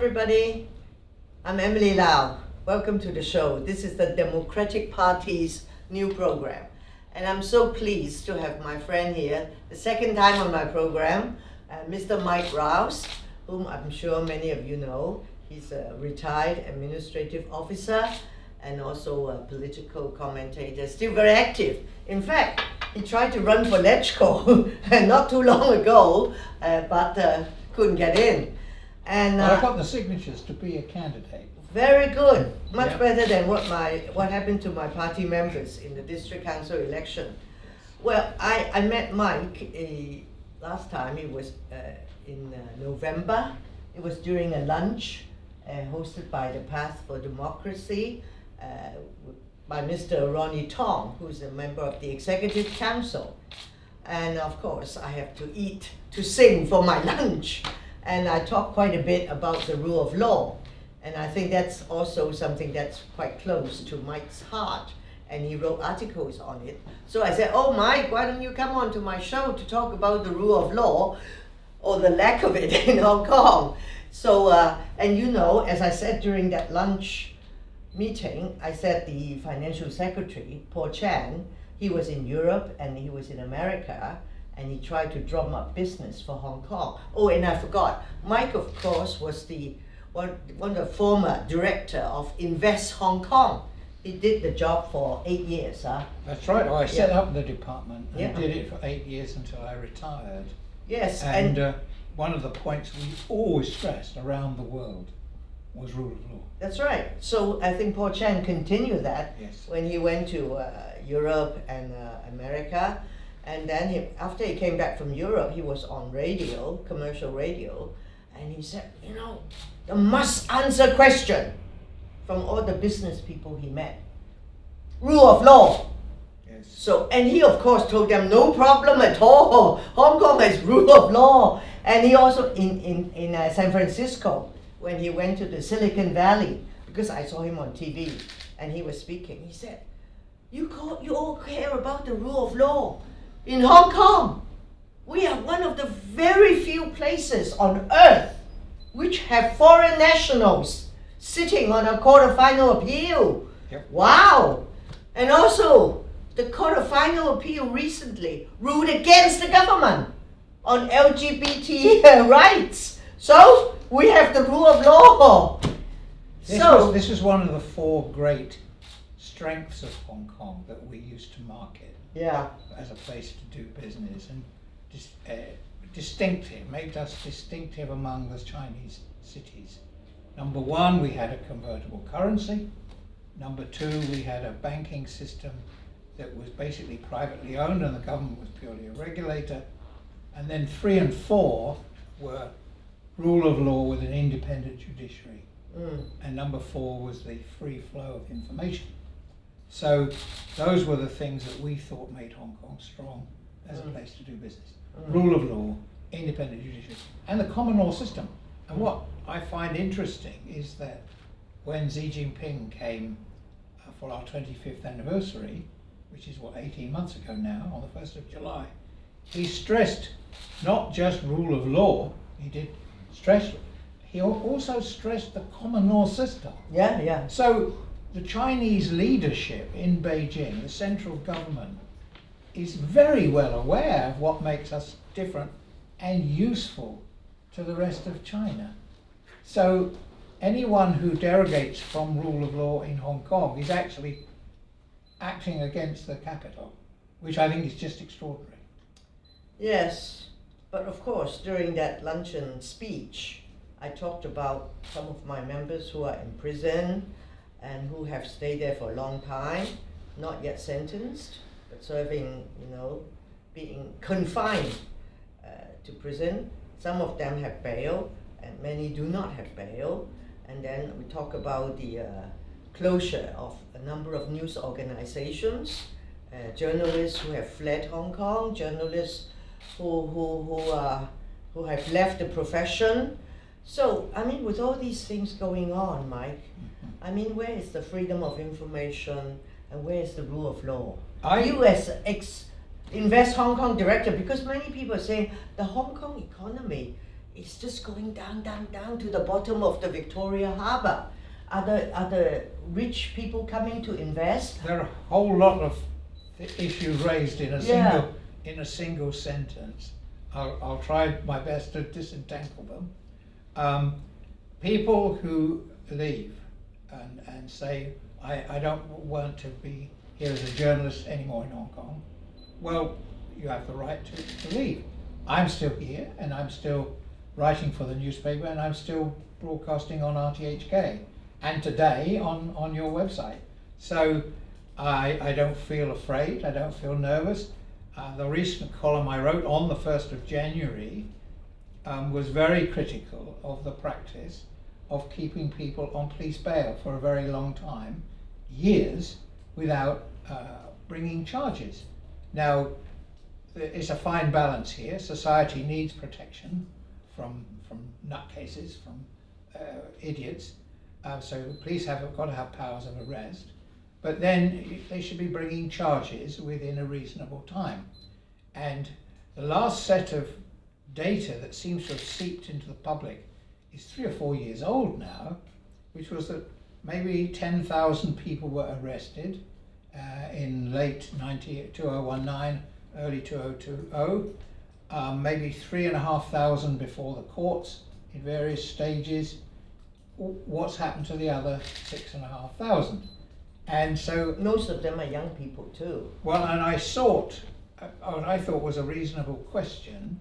everybody. I'm Emily Lau. Welcome to the show. This is the Democratic Party's new program. And I'm so pleased to have my friend here, the second time on my program, Mr. Mike Rowse, whom I'm sure many of you know. He's a retired administrative officer and also a political commentator, still very active. In fact, he tried to run for LegCo not too long ago, but couldn't get in. And well, I got the signatures to be a candidate. Very good, much better than what happened to my party members in the district council election. Well, I met Mike last time. It was in November. It was during a lunch hosted by the Path for Democracy by Mr. Ronnie Tong, who's a member of the Executive Council. And of course, I have to eat, to sing for my lunch. And I talked quite a bit about the rule of law. And I think that's also something that's quite close to Mike's heart. And he wrote articles on it. So I said, oh, Mike, why don't you come on to my show to talk about the rule of law, or the lack of it in Hong Kong. So, and you know, as I said during that lunch meeting, I said the financial secretary, Paul Chan, he was in Europe and he was in America, and he tried to drum up business for Hong Kong. Oh, and I forgot, Mike, of course, was one of the former director of Invest Hong Kong. He did the job for 8 years. That's right. I set up the department and did it for 8 years until I retired. Yes. And one of the points we always stressed around the world was rule of law. That's right. So I think Paul Chan continued that when he went to Europe and America. And then after he came back from Europe, he was on radio, commercial radio, and he said, you know, the must answer question from all the business people he met. Rule of law. Yes. So, and he of course told them no problem at all. Hong Kong has rule of law. And he also in San Francisco, when he went to the Silicon Valley, because I saw him on TV and he was speaking, he said, you all care about the rule of law. In Hong Kong, we are one of the very few places on earth which have foreign nationals sitting on a quarter-final appeal. Yep. Wow! And also, the quarter-final appeal recently ruled against the government on LGBT rights. So, we have the rule of law. This is one of the four great strengths of Hong Kong that we used to market as a place to do business, and distinctive, made us distinctive among the Chinese cities. Number one, we had a convertible currency. Number two, we had a banking system that was basically privately owned and the government was purely a regulator. And then 3 and 4 were rule of law with an independent judiciary. And number 4 was the free flow of information. So those were the things that we thought made Hong Kong strong as a place to do business. Rule of law, independent judiciary, and the common law system. And what I find interesting is that when Xi Jinping came for our 25th anniversary, which is 18 months ago now, on the 1st of July, he stressed not just rule of law, he also stressed the common law system. So the Chinese leadership in Beijing, the central government, is very well aware of what makes us different and useful to the rest of China. So anyone who derogates from rule of law in Hong Kong is actually acting against the capital, which I think is just extraordinary. Yes, but of course, during that luncheon speech, I talked about some of my members who are in prison and who have stayed there for a long time, not yet sentenced, but serving, being confined to prison. Some of them have bail, and many do not have bail. And then we talk about the closure of a number of news organizations, journalists who have fled Hong Kong, journalists who have left the profession. So, I mean, with all these things going on, Mike, I mean, where is the freedom of information and where is the rule of law? You as Invest Hong Kong director, because many people are saying the Hong Kong economy it's just going down, down, down to the bottom of the Victoria Harbour. Are the rich people coming to invest? There are a whole lot of issues raised in a Yeah. single sentence. I'll try my best to disentangle them. People who leave and say, I don't want to be here as a journalist anymore in Hong Kong. Well, you have the right to leave. I'm still here and I'm still writing for the newspaper and I'm still broadcasting on RTHK and today on your website. So I don't feel afraid, I don't feel nervous. The recent column I wrote on the 1st of January was very critical of the practice of keeping people on police bail for a very long time, years, without bringing charges. Now, it's a fine balance here. Society needs protection from nutcases, from idiots. So the police have got to have powers of arrest, but then they should be bringing charges within a reasonable time. And the last set of data that seems to have seeped into the public is 3 or 4 years old now, which was that maybe 10,000 people were arrested in late 2019, early 2020, maybe 3,500 before the courts in various stages. What's happened to the other 6,500? And so Most of them are young people too. well, and I sought what I thought was a reasonable question.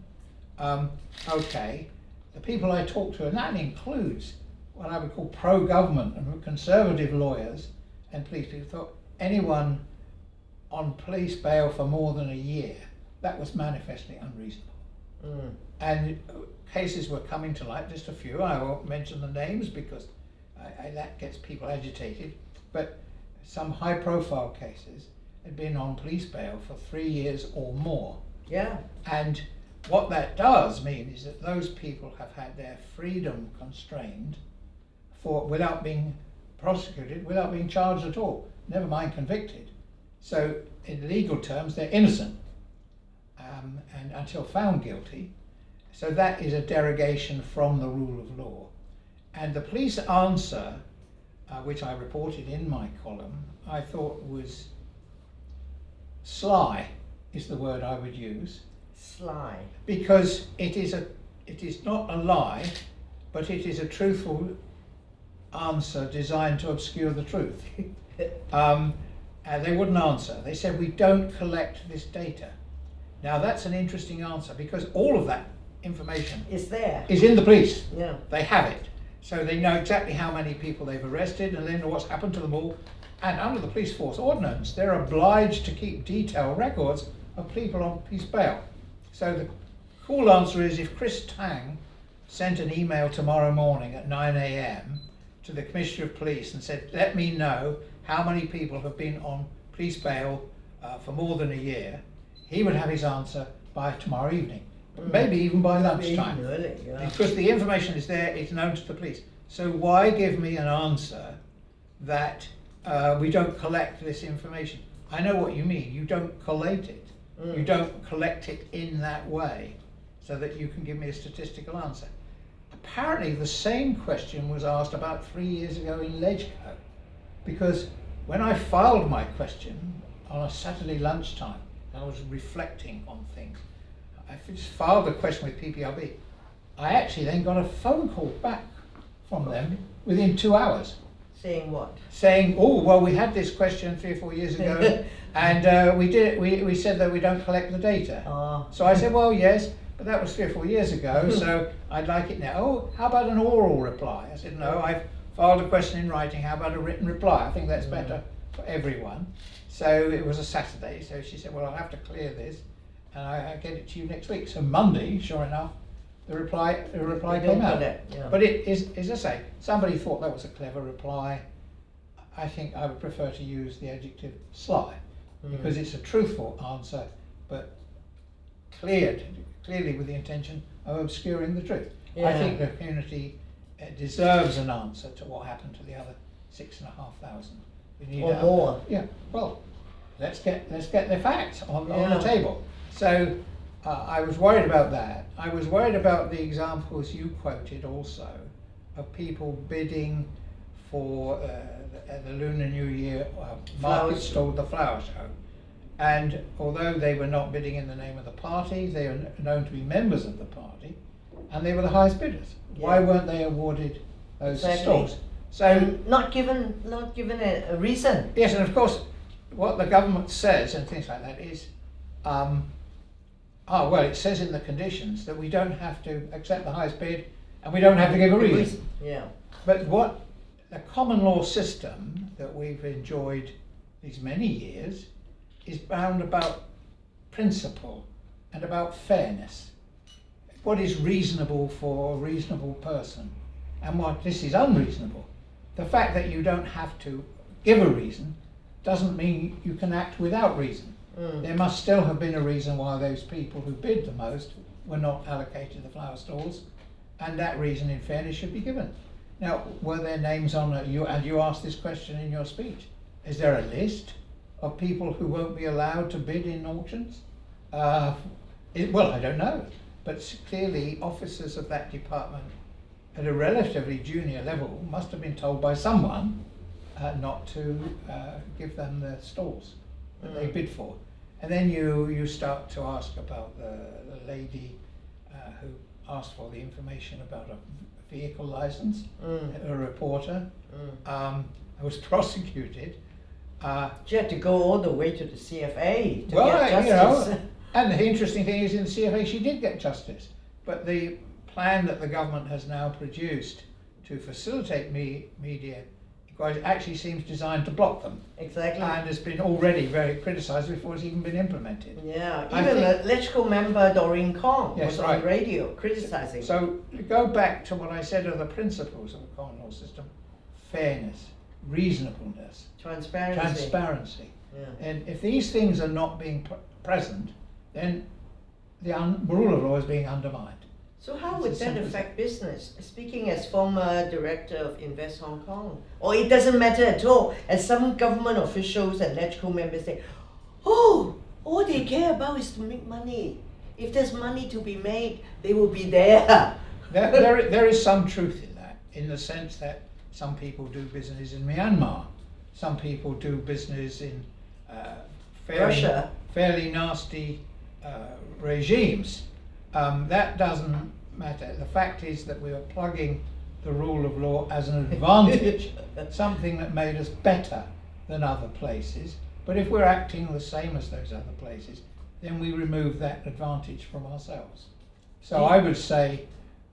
Okay, the people I talked to, and that includes what I would call pro-government and conservative lawyers and police people, thought anyone on police bail for more than a year, that was manifestly unreasonable. Mm. And cases were coming to light, just a few. I won't mention the names because that gets people agitated, but some high-profile cases had been on police bail for 3 years or more. Yeah. And what that does mean is that those people have had their freedom constrained without being prosecuted, without being charged at all, never mind convicted. So in legal terms, they're innocent and until found guilty. So that is a derogation from the rule of law. And the police answer, which I reported in my column, I thought was sly, is the word I would use. Sly. Because it is not a lie, but it is a truthful answer designed to obscure the truth. They wouldn't answer. They said, we don't collect this data. Now that's an interesting answer because all of that information Is there. is in the police. Yeah. They have it. So they know exactly how many people they've arrested and they know what's happened to them all. And under the police force ordinance, they're obliged to keep detailed records of people on police bail. So the cool answer is if Chris Tang sent an email tomorrow morning at 9 a.m. to the Commissioner of Police and said, let me know how many people have been on police bail for more than a year, he would have his answer by tomorrow evening, maybe even by lunchtime. Early, yeah. Because the information is there, it's known to the police. So why give me an answer that we don't collect this information? I know what you mean, you don't collate it. You don't collect it in that way so that you can give me a statistical answer. Apparently the same question was asked about 3 years ago in Ledgeco, because when I filed my question on a Saturday lunchtime, I was reflecting on things. I just filed a question with PPRB. I actually then got a phone call back from them within 2 hours. Saying what? Saying, oh, well, we had this question 3 or 4 years ago, and we said that we don't collect the data. So I said, well, yes, but that was 3 or 4 years ago, so I'd like it now. Oh, how about an oral reply? I said, no, I've filed a question in writing, how about a written reply? I think that's better for everyone. So it was a Saturday, so she said, well, I'll have to clear this, and I'll get it to you next week. So Monday, sure enough, the reply came out. Yeah. But it is, as I say, somebody thought that was a clever reply. I think I would prefer to use the adjective sly, because it's a truthful answer, but clearly with the intention of obscuring the truth. Yeah. I think the community deserves an answer to what happened to the other 6,500. We need Or more. Yeah. Well, let's get the facts on the table. So I was worried about that. I was worried about the examples you quoted also of people bidding for the Lunar New Year market stall, the flower show. And although they were not bidding in the name of the party, they are known to be members of the party, and they were the highest bidders. Yeah. Why weren't they awarded those stalls? So and not given a reason. Yes, and of course, what the government says and things like that is, well, it says in the conditions that we don't have to accept the highest bid, and we don't have to give a reason. Yeah. But what the common law system that we've enjoyed these many years is bound about principle and about fairness. What is reasonable for a reasonable person, and what this is unreasonable. The fact that you don't have to give a reason doesn't mean you can act without reason. There must still have been a reason why those people who bid the most were not allocated the flower stalls, and that reason in fairness should be given. Now, were there names on it? And you asked this question in your speech. Is there a list of people who won't be allowed to bid in auctions? Well, I don't know, but clearly officers of that department at a relatively junior level must have been told by someone not to give them the stalls that they bid for. And then you start to ask about the lady who asked for the information about a vehicle license, a reporter, was prosecuted. She had to go all the way to the CFA to well, get justice. You know, and the interesting thing is in the CFA she did get justice, but the plan that the government has now produced to facilitate media inquiries actually seems designed to block them. Exactly. And has been already very criticised before it's even been implemented. Yeah, even the LegCo member Doreen Kong was on radio criticising. So to go back to what I said of the principles of the common law system: fairness, reasonableness, transparency. Yeah. And if these things are not being present, then the rule of law is being undermined. So how would that affect business? Speaking as former director of Invest Hong Kong, or it doesn't matter at all, as some government officials and LegCo members say, all they care about is to make money. If there's money to be made, they will be there. There is some truth in that, in the sense that some people do business in Myanmar, some people do business in Russia. fairly nasty regimes. That doesn't matter. The fact is that we are plugging the rule of law as an advantage, something that made us better than other places. But if we're acting the same as those other places, then we remove that advantage from ourselves. So I would say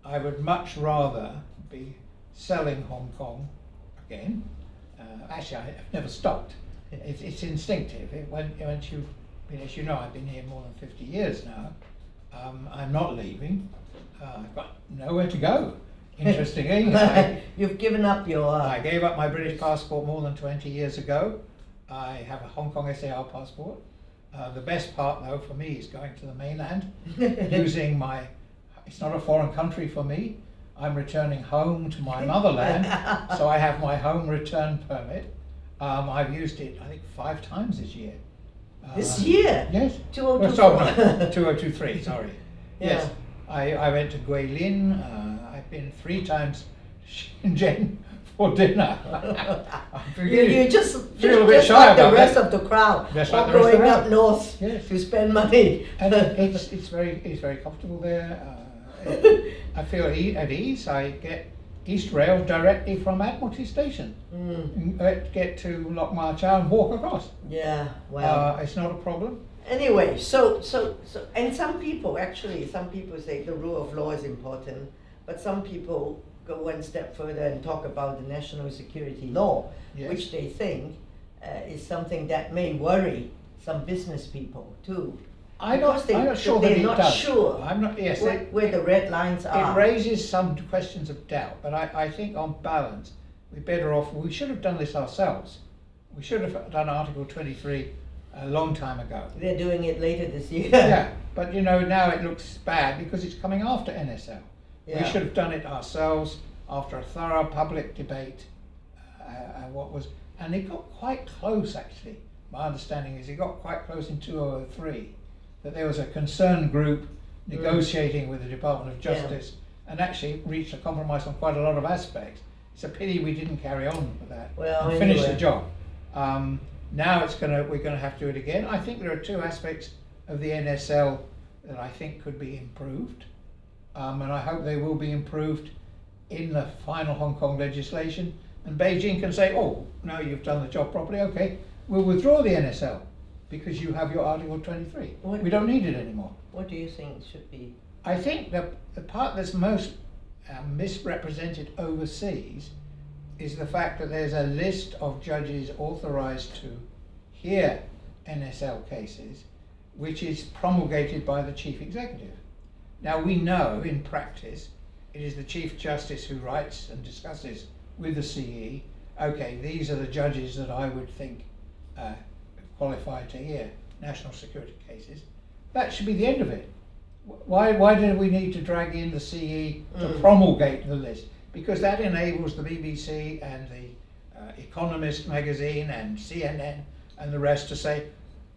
I would much rather be selling Hong Kong again. Actually, I've never stopped. It's instinctive. Once you, as you know, I've been here more than 50 years now. I'm not leaving. I've got nowhere to go. Interestingly, you've given up your. I gave up my British passport more than 20 years ago. I have a Hong Kong SAR passport. The best part, though, for me is going to the mainland, using my. It's not a foreign country for me. I'm returning home to my motherland, so I have my home return permit. I've used it, I think, 5 times this year. This year? Yes. 2024. 2023, sorry. Yeah. Yes. I went to Guilin. I've been 3 times to Shenzhen for dinner. you just feel a bit shy like about the rest that. of the crowd, Just all like the rest going of the up crowd. north to spend money. And it's very comfortable there. I feel at ease. I get East Rail directly from Admiralty Station. Get to Lok Ma Chau and walk across. Yeah, well. It's not a problem. Anyway, so and some people say the rule of law is important, but some people go one step further and talk about the national security law, Yes. which they think is something that may worry some business people too. I'm not sure that they're it not does. sure I'm not. Yes, where the red lines are. It raises some questions of doubt, but I think on balance, we're better off. We should have done this ourselves. We should have done Article 23 a long time ago. They're doing it later this year. Yeah, but now it looks bad because it's coming after NSL. Yeah. We should have done it ourselves after a thorough public debate. And it got quite close actually. My understanding is it got quite close in 2003. that there was a concerned group negotiating with the Department of Justice and actually reached a compromise on quite a lot of aspects. It's a pity we didn't carry on with that and finish the job. Now we're going to have to do it again. I think there are two aspects of the NSL that I think could be improved, and I hope they will be improved in the final Hong Kong legislation. And Beijing can say, oh, no, you've done the job properly, okay, we'll withdraw the NSL because you have your Article 23. We don't need it anymore. What do you think should be? I think the part that's most misrepresented overseas is the fact that there's a list of judges authorised to hear NSL cases, which is promulgated by the Chief Executive. Now we know in practice it is the Chief Justice who writes and discusses with the CE, okay, these are the judges that I would think qualified to hear national security cases. That should be the end of it. Why do we need to drag in the CE to promulgate the list? Because that enables the BBC and the Economist magazine and CNN and the rest to say,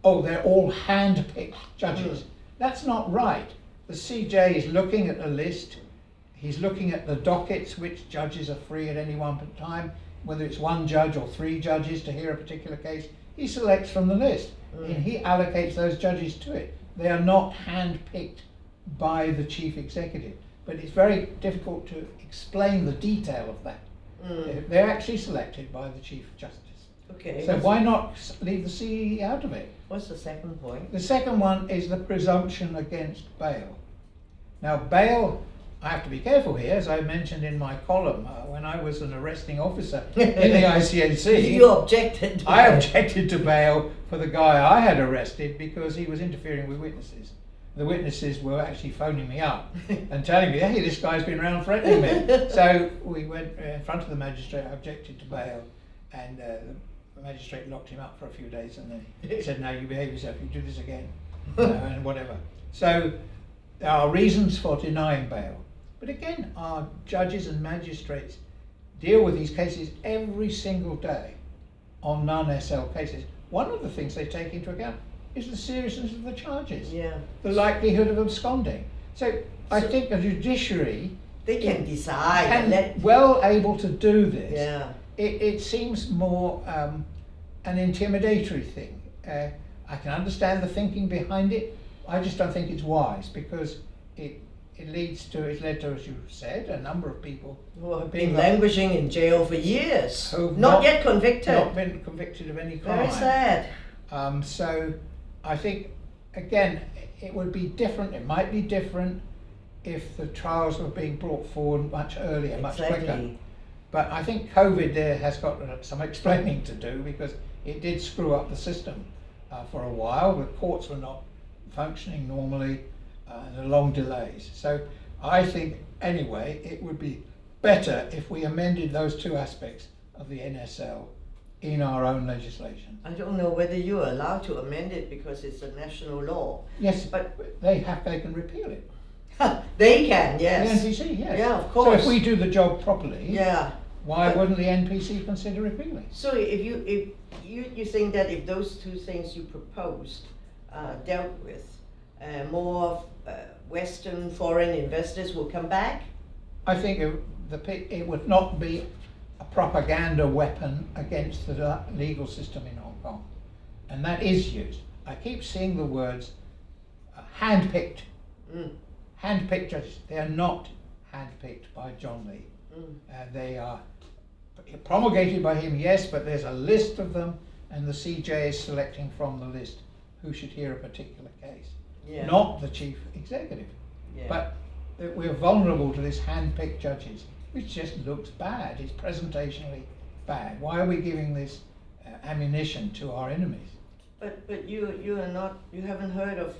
oh, they're all hand-picked judges. That's not right. The CJ is looking at the list, he's looking at the dockets, which judges are free at any one time, whether it's one judge or three judges to hear a particular case. He selects from the list and he allocates those judges to it. They are not hand-picked by the Chief Executive, but it's very difficult to explain the detail of that. They're actually selected by the Chief Justice. Okay. So why not leave the CE out of it? What's the second point? The second one is the presumption against bail. Now bail, I have to be careful here, as I mentioned in my column, when I was an arresting officer in the ICAC. You objected to I objected to bail for the guy I had arrested because he was interfering with witnesses. The witnesses were actually phoning me up and telling me, hey, this guy's been around threatening me. So we went in front of the magistrate, I objected to bail, and the magistrate locked him up for a few days and then he said, now you behave yourself, you do this again, and whatever. So there are reasons for denying bail. But again, our judges and magistrates deal with these cases every single day on non-SL cases. One of the things they take into account is the seriousness of the charges, the likelihood of absconding. So I think the judiciary, they can decide, well able to do this. Yeah. It seems more an intimidatory thing. I can understand the thinking behind it. I just don't think it's wise because it led to, as you said, a number of people who have been languishing in jail for years, not yet convicted. Not been convicted of any crime. Very sad. So I think, again, it would be different, it might be different if the trials were being brought forward much earlier, much quicker. But I think COVID there has got some explaining to do because it did screw up the system for a while. The courts were not functioning normally and there were long delays. So I think, anyway, it would be better if we amended those two aspects of the NSL in our own legislation. I don't know whether you're allowed to amend it because it's a national law. Yes, but they can repeal it. They can, yes. The NPC, yes. Yeah, of course. So if we do the job properly, why wouldn't the NPC consider repealing? So if you think that if those two things you proposed dealt with, more Western foreign investors will come back? I think it would not be a propaganda weapon against the legal system in Hong Kong. And that is used. I keep seeing the words hand-picked. Hand-picked judges. They are not hand-picked by John Lee. They are promulgated by him, yes, but there's a list of them and the CJ is selecting from the list who should hear a particular case. Not the Chief Executive. But we're vulnerable to this hand-picked judges, which just looks bad. It's presentationally bad. Why are we giving this ammunition to our enemies? But you haven't heard of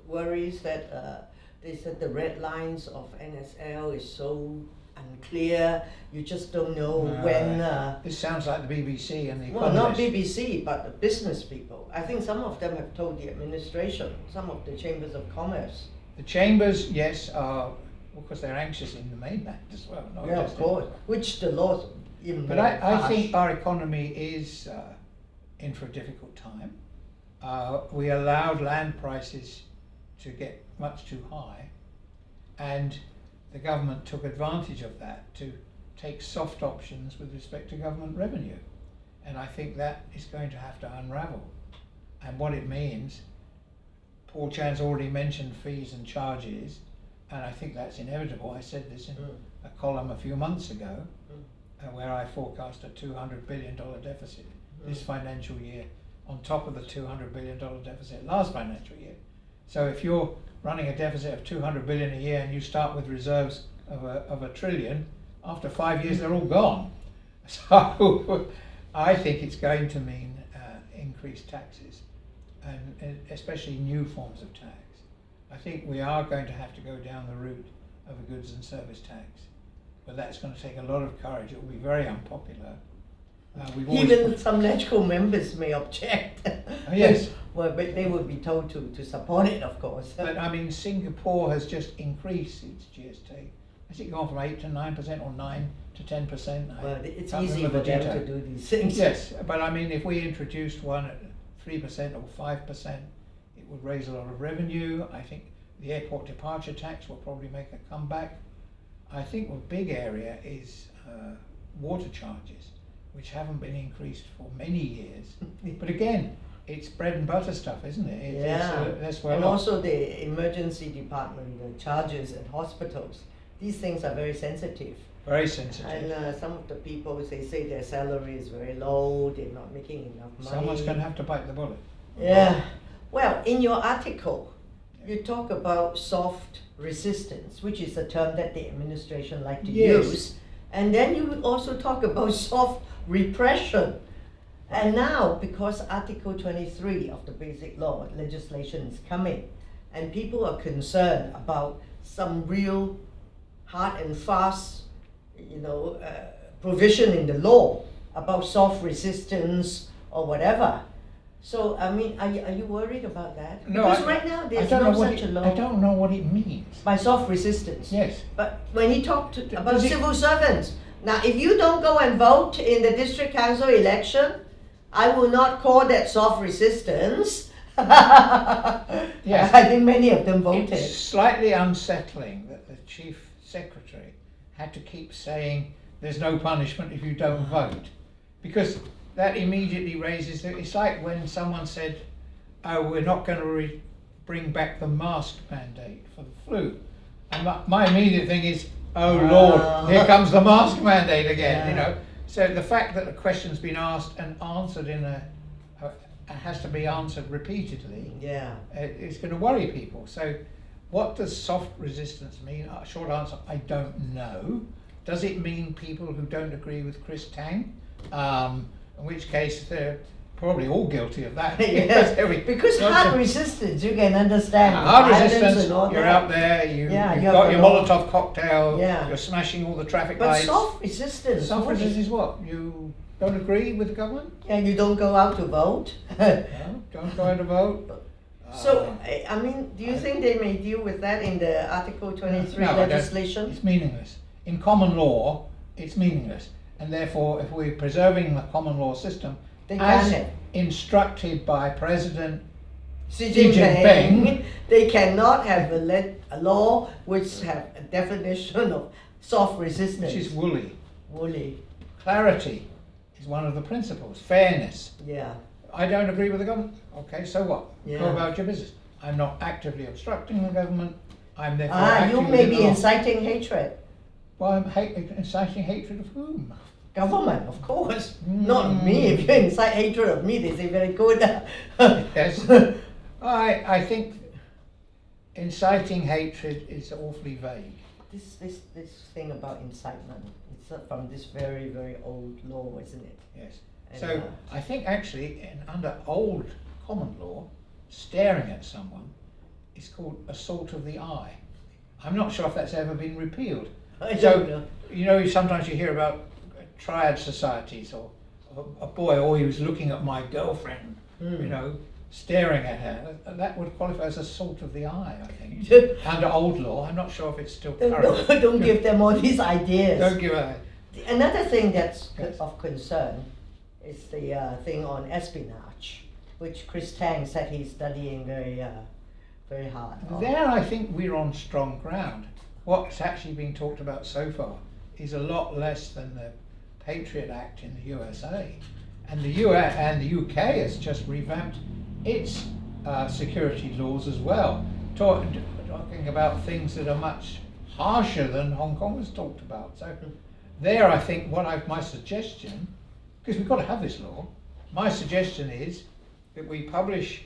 worries that they said the red lines of NSL is so unclear. You just don't know when. This sounds like the BBC and the Economist. Well, not BBC, but the business people. I think some of them have told the administration, some of the chambers of commerce. The chambers, yes, are, because they're anxious in the mainland as well. Of course, which the laws even. But I think our economy is in for a difficult time. We allowed land prices to get much too high, and the government took advantage of that to take soft options with respect to government revenue. And I think that is going to have to unravel. And what it means, Paul Chan's already mentioned fees and charges, and I think that's inevitable. I said this in a column a few months ago, where I forecast a $200 billion deficit this financial year, on top of the $200 billion deficit last financial year. So if you're running a deficit of $200 billion a year and you start with reserves of a trillion, after 5 years they're all gone. So I think it's going to mean increased taxes, and especially new forms of tax. I think we are going to have to go down the route of a goods and service tax, but that's going to take a lot of courage. It will be very unpopular. Even some LegCo members may object. Yes. Well, but they would be told to support it, of course. But I mean, Singapore has just increased its GST. Has it gone from 8 to 9% or 9 to 10%? Well, it's easy for them to do these things. Yes, but I mean, if we introduced one at 3% or 5%, it would raise a lot of revenue. I think the airport departure tax will probably make a comeback. I think a big area is water charges, which haven't been increased for many years. But again, it's bread and butter stuff, isn't it? That's well. And also the emergency department, the charges at hospitals. These things are very sensitive. Very sensitive. And some of the people, they say their salary is very low, they're not making enough money. Someone's going to have to bite the bullet. Yeah. Well, in your article, you talk about soft resistance, which is a term that the administration like to use. And then you also talk about soft repression. And now, because Article 23 of the Basic Law legislation is coming, and people are concerned about some real hard and fast, provision in the law about soft resistance or whatever. So, I mean, are you worried about that? No, because right now there's no such a law. I don't know what it means. By soft resistance. Yes. But when he talked about civil servants, now if you don't go and vote in the district council election, I will not call that soft resistance. Yes. I think many of them voted. It's slightly unsettling that the chief secretary had to keep saying there's no punishment if you don't vote, because that immediately raises it's like when someone said, oh, we're not going to bring back the mask mandate for the flu, and my immediate thing is, oh Lord, here comes the mask mandate again. So the fact that the question's been asked and answered has to be answered repeatedly, it's going to worry people. So what does soft resistance mean? Short answer, I don't know. Does it mean people who don't agree with Chris Tang? In which case they're probably all guilty of that. Yes, because hard resistance, you can understand. Hard resistance, you're out there, you've got your Molotov cocktail, you're smashing all the traffic lights. But soft resistance. Soft resistance is what? You don't agree with the government? And you don't go out to vote? No, don't go out to vote. So, I mean, do you think they may deal with that in the Article 23 legislation? It's meaningless. In common law, it's meaningless. And therefore, if we're preserving the common law system, as instructed by President Xi Jinping, they cannot have a law which have a definition of soft resistance. Which is woolly. Woolly. Clarity is one of the principles. Fairness. Yeah. I don't agree with the government. Okay, so what? Go about your business. I'm not actively obstructing the government. I'm therefore acting you may be inciting hatred. Well, I'm inciting hatred of whom? Government, of course. Not me. If you incite hatred of me, they say very good. Yes. I think inciting hatred is awfully vague. This thing about incitement, it's from this very, very old law, isn't it? Yes. And so I think actually under old common law, staring at someone is called assault of the eye. I'm not sure if that's ever been repealed. I don't know. Sometimes you hear about triad societies or a boy, or he was looking at my girlfriend, staring at her. That would qualify as assault of the eye, I think. Under old law, I'm not sure if it's still current. Don't give them all these ideas. Don't give a... Another thing that's of concern is the thing on espionage, which Chris Tang said he's studying very very hard. There I think we're on strong ground. What's actually being talked about so far is a lot less than the Patriot Act in the USA. And the UK has just revamped its security laws as well, talking about things that are much harsher than Hong Kong has talked about. So there I think my suggestion, because we've got to have this law, my suggestion is that we publish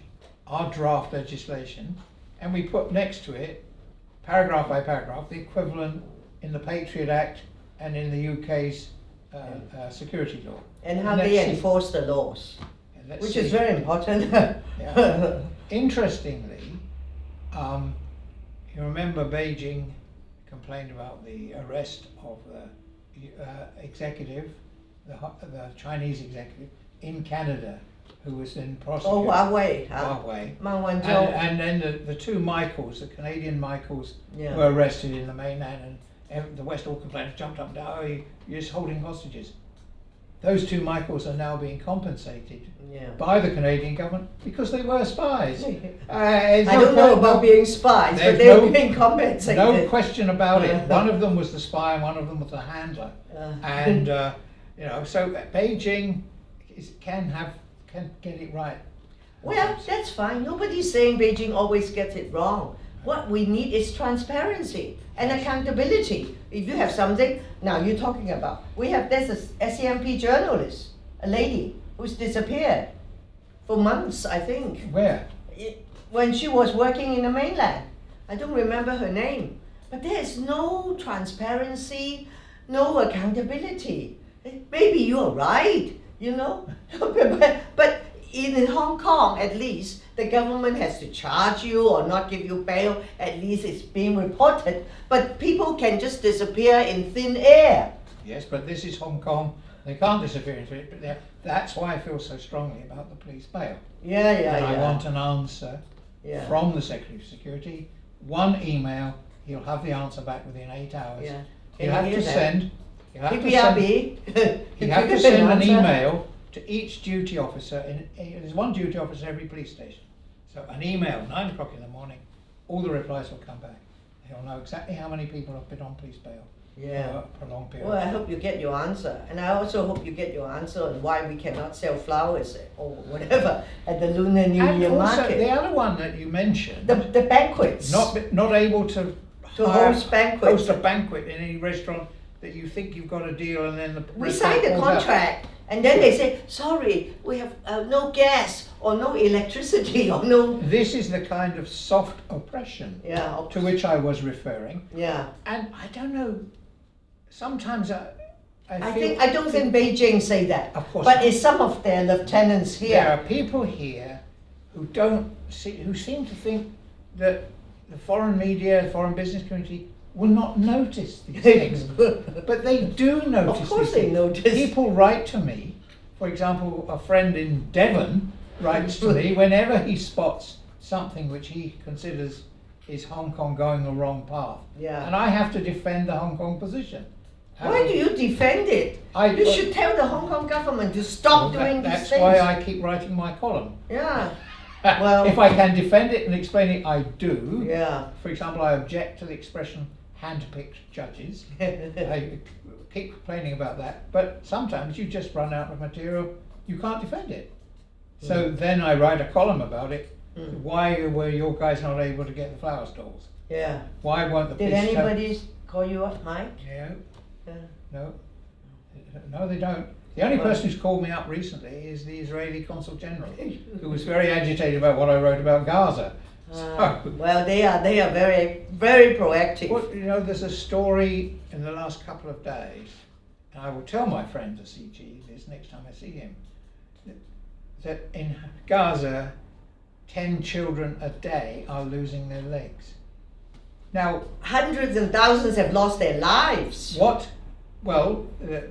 our draft legislation and we put next to it, paragraph by paragraph, the equivalent in the Patriot Act and in the UK's security law. And how they enforce the laws, which is very important. Yeah. Interestingly, you remember Beijing complained about the arrest of the executive, the Chinese executive in Canada, who was then prosecuted. Oh, Huawei. Huawei. And then the two Michaels, the Canadian Michaels, were arrested in the mainland, and the West all complained, jumped up and down, oh, you're just holding hostages. Those two Michaels are now being compensated by the Canadian government because they were spies. I don't know about being spies, but they're being compensated. No question about it. One of them was the spy and one of them was the handler. And so Beijing can get it right. Well, that's fine. Nobody's saying Beijing always gets it wrong. What we need is transparency and accountability. If you have something, now you're talking about, there's a SCMP journalist, a lady who's disappeared for months, I think. Where? When she was working in the mainland. I don't remember her name. But there's no transparency, no accountability. Maybe you're right, but in Hong Kong, at least, the government has to charge you or not give you bail. At least it's being reported. But people can just disappear in thin air. Yes, but this is Hong Kong. They can't disappear into it. But that's why I feel so strongly about the police bail. I want an answer from the Secretary of Security. One email. He'll have the answer back within 8 hours. Yeah. He'll have to send. He'll have to send an email to each duty officer. There's one duty officer in every police station. So an email, 9 o'clock in the morning, all the replies will come back. He'll know exactly how many people have been on police bail for a prolonged period. Well, I hope you get your answer. And I also hope you get your answer on why we cannot sell flowers or whatever at the Lunar New Year market. The other one that you mentioned, the banquets. Not able to host banquets. Host a banquet in any restaurant that you think you've got a deal, and then we signed a contract. And then they say, sorry, we have no gas or no electricity or no... This is the kind of soft oppression to which I was referring. Yeah. And I don't know, sometimes I don't think Beijing say that. Of course but not. It's some of their lieutenants here. There are people here who seem to think that the foreign media, foreign business community will not notice these things, but they do notice. Of course they notice. People write to me, for example, a friend in Devon writes to me whenever he spots something which he considers is Hong Kong going the wrong path. Yeah. And I have to defend the Hong Kong position. Why do you defend it? You should tell the Hong Kong government to stop doing these things. That's why I keep writing my column. Yeah. Well, if I can defend it and explain it, I do. Yeah. For example, I object to the expression hand-picked judges. I keep complaining about that, but sometimes you just run out of material, you can't defend it. So then I write a column about it. Why were your guys not able to get the flower stalls? Yeah. Why weren't the police... Did anybody call you up, Mike? Yeah. No, they don't. The only person who's called me up recently is the Israeli Consul General, who was very agitated about what I wrote about Gaza. Well, they are very, very proactive. Well, there's a story in the last couple of days, and I will tell my friend the CG this next time I see him, that in Gaza, 10 children a day are losing their legs. Now, hundreds and thousands have lost their lives. Well, the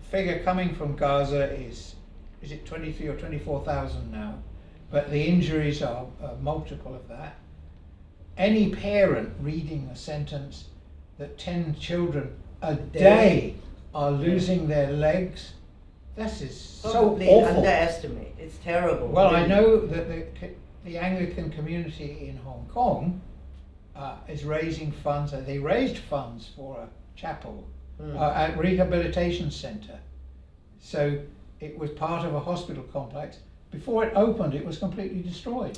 figure coming from Gaza is it 23 or 24,000 now? But the injuries are multiple of that. Any parent reading a sentence that 10 children a day are losing their legs, this is so awful. Underestimate. It's terrible. Well, really. I know that the Anglican community in Hong Kong is raising funds. They raised funds for a chapel, a rehabilitation centre. So it was part of a hospital complex. Before it opened, it was completely destroyed.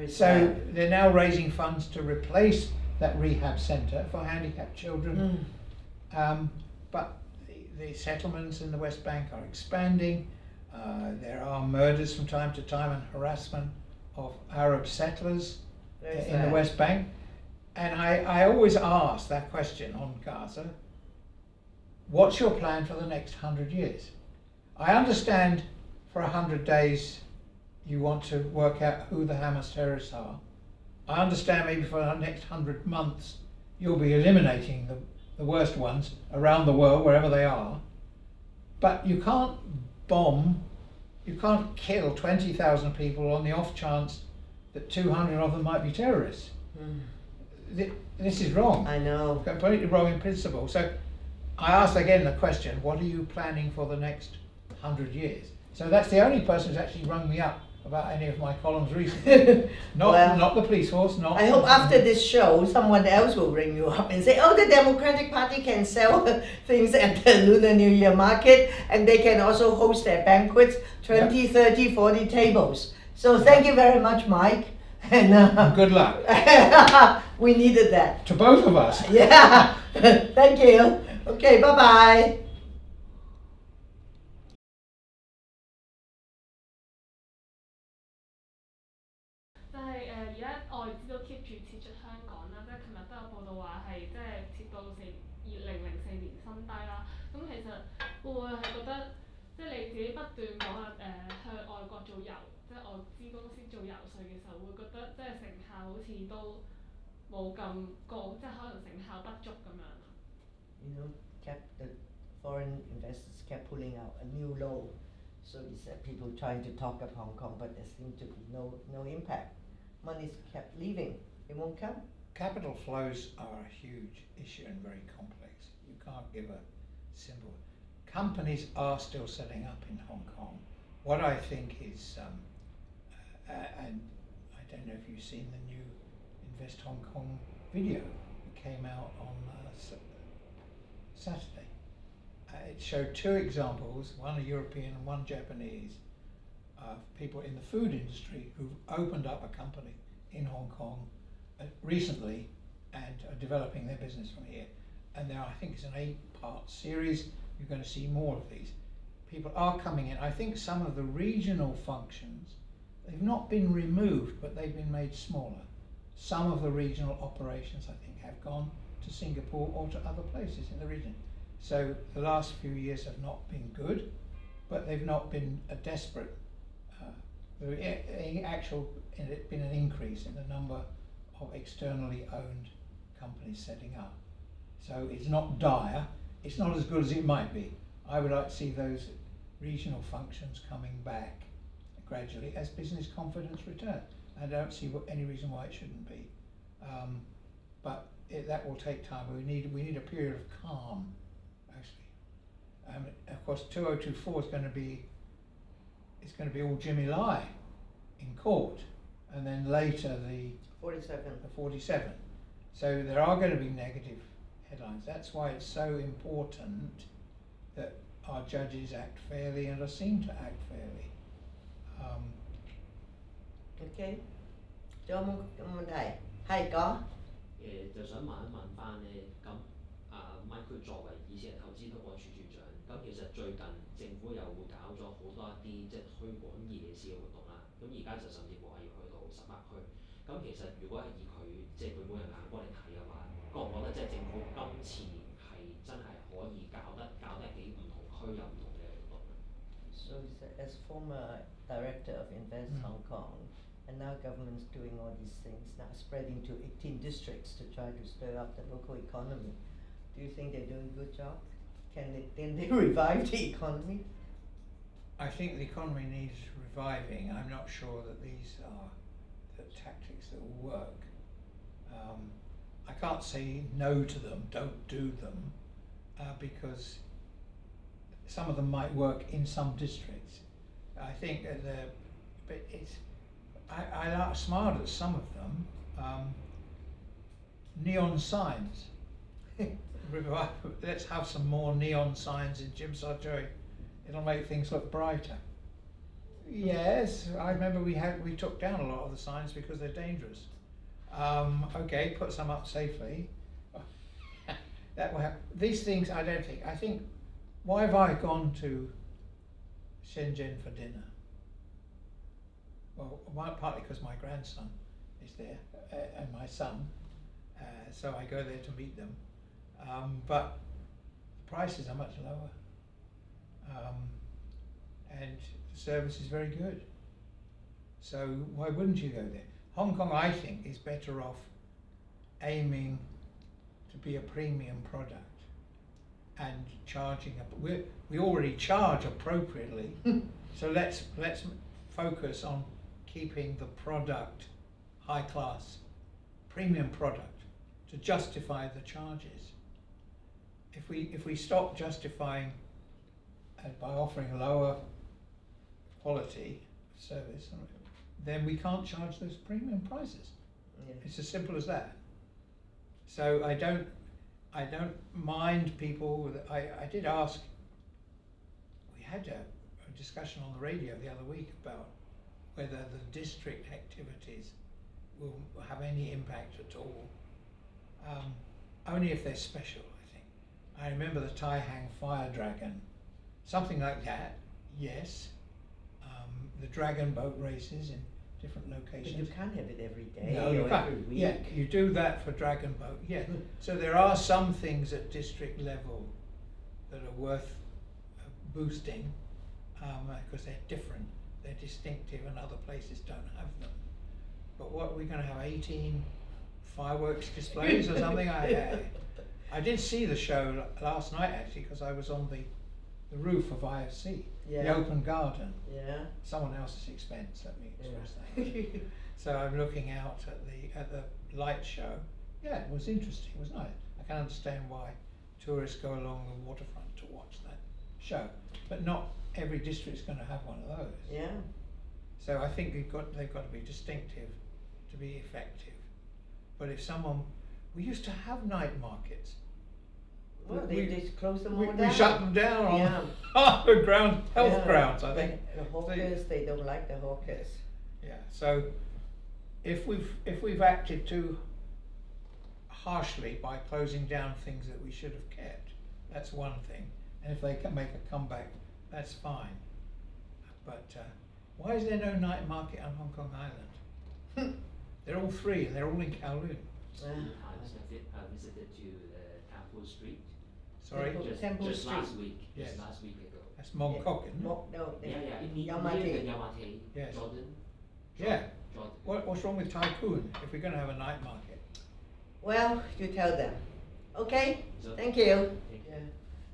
So they're now raising funds to replace that rehab centre for handicapped children. But the settlements in the West Bank are expanding. There are murders from time to time and harassment of Arab settlers in the West Bank. And I always ask that question on Gaza: what's your plan for the next 100 years? I understand for 100 days you want to work out who the Hamas terrorists are. I understand maybe for the next 100 months you'll be eliminating the worst ones around the world, wherever they are. But you can't bomb, you can't kill 20,000 people on the off chance that 200 of them might be terrorists. This is wrong. I know. Completely wrong in principle. So I asked again the question, what are you planning for the next 100 years? So that's the only person who's actually rung me up about any of my columns recently. Not the police force, not... I hope after this show, someone else will ring you up and say, oh, the Democratic Party can sell things at the Lunar New Year market, and they can also host their banquets, 20, 30, 40 tables. So thank you very much, Mike. And good luck. We needed that. To both of us. Yeah. Thank you. Okay, bye-bye. keep 住撤出香港啦，即係琴日都有報道話係即係撤到2004年新低啦。咁其實會唔會係覺得即係你自己不斷講話向外國做即係外資公司做游說嘅時候，會覺得即係成效好似都冇咁高，即係可能成效不足咁樣。The foreign investors kept pulling out a new low. So these people trying to talk up Hong Kong, but there seemed to be no impact. Money's kept leaving. It won't come. Capital flows are a huge issue and very complex. You can't give a simple... Companies are still setting up in Hong Kong. What I think is, and I don't know if you've seen the new Invest Hong Kong video that came out on Saturday. It showed two examples, one a European and one Japanese, of people in the food industry who've opened up a company in Hong Kong recently and are developing their business from here. And now I think it's an 8-part series. You're going to see more of these. People are coming in. I think some of the regional functions, they've not been removed, but they've been made smaller. Some of the regional operations, I think, have gone to Singapore or to other places in the region. So the last few years have not been good, but they've not been a desperate. There's been an increase in the number of externally owned companies setting up. So it's not dire. It's not as good as it might be. I would like to see those regional functions coming back gradually as business confidence returns. I don't see any reason why it shouldn't be. But that will take time. We need a period of calm, actually. Of course, 2024 is going to be all Jimmy Lai in court, and then later the 47. So there are going to be negative headlines. That's why it's so important that our judges act fairly and are seen to act fairly. Okay. 仲有冇問題？係講。就想問一問翻咧，咁Michael 作為以前投資推廣處處長，咁其實最近政府又會搞咗好多一啲即係推廣夜市嘅活動啦。咁而家就甚至乎係要去到18區。咁其實如果係以佢即係佢本人眼光嚟睇嘅話，覺唔覺得即係政府今次係真係可以搞得幾唔同區有唔同嘅活動咧？ So as former director of Invest Hong Kong, and now government's doing all these things, now spreading to 18 districts to try to stir up the local economy. Do you think they're doing a good job? Can they revive the economy? I think the economy needs reviving. I'm not sure that these are the tactics that will work. I can't say no to them, don't do them, because some of them might work in some districts. I think I smiled at some of them. Neon signs. Let's have some more neon signs in Jim Sartori. It'll make things look brighter. Yes, I remember we took down a lot of the signs because they're dangerous. Okay, put some up safely. That will happen. These things, I think, why have I gone to Shenzhen for dinner? Well, partly because my grandson is there, and my son, so I go there to meet them. But the prices are much lower, and the service is very good. So why wouldn't you go there? Hong Kong, I think, is better off aiming to be a premium product and charging we already charge appropriately. So let's focus on keeping the product high class, premium product, to justify the charges. If we stop justifying by offering lower quality service, then we can't charge those premium prices. Yeah. It's as simple as that. So I don't mind people. I did ask. We had a discussion on the radio the other week about whether the district activities will have any impact at all. Only if they're special, I think. I remember the Tai Hang Fire Dragon, something like that. Yes. The dragon boat races in different locations. But you can't have it every day No, you or can't. every week. Yeah, you do that for dragon boat. Yeah. So there are some things at district level that are worth boosting because they're different, they're distinctive, and other places don't have them. But what, we're going to have 18 fireworks displays or something? I did see the show last night actually because I was on the roof of IFC, Yeah. the open garden. Yeah. Someone else's expense, let me express Yeah. that. So I'm looking out at the light show. Yeah, it was interesting, it was nice. I can understand why tourists go along the waterfront to watch that show, but not every district's going to have one of those. Yeah. So I think they've got to be distinctive to be effective. But if we used to have night markets. Well, they just close them all We down. shut them down on Yeah. health Yeah. grounds, I think. The hawkers, they don't like the hawkers. Yeah, so if we've acted too harshly by closing down things that we should have kept, that's one thing. And if they can make a comeback, that's fine. But why is there no night market on Hong Kong Island? They're all free and they're all in Kowloon. I visited to Temple Street. Sorry? Temple Just Street. last week. Yes. Just last week ago. That's Mong Kok, isn't it? No, In Yau Ma near Tei. the Yau Ma Tei, Yes. Jordan. Yeah. Jordan. What's wrong with Tycoon if we're going to have a night market? Well, you tell them. Okay, So- thank you. Thank you. Yeah.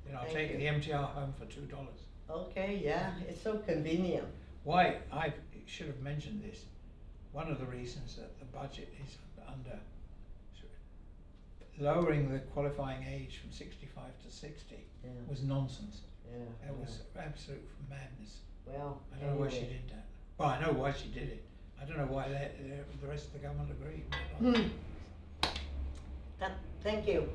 Then I'll Thank take you. the MTR home for $2. Okay, yeah, it's so convenient. Why, I should have mentioned this. One of the reasons that the budget is under lowering the qualifying age from 65 to 60 Yeah. was nonsense. Yeah. It was absolute madness. Well, I don't know why she anyway. did that. Well, I know why she did it. I don't know why the rest of the government agreed. Thank you.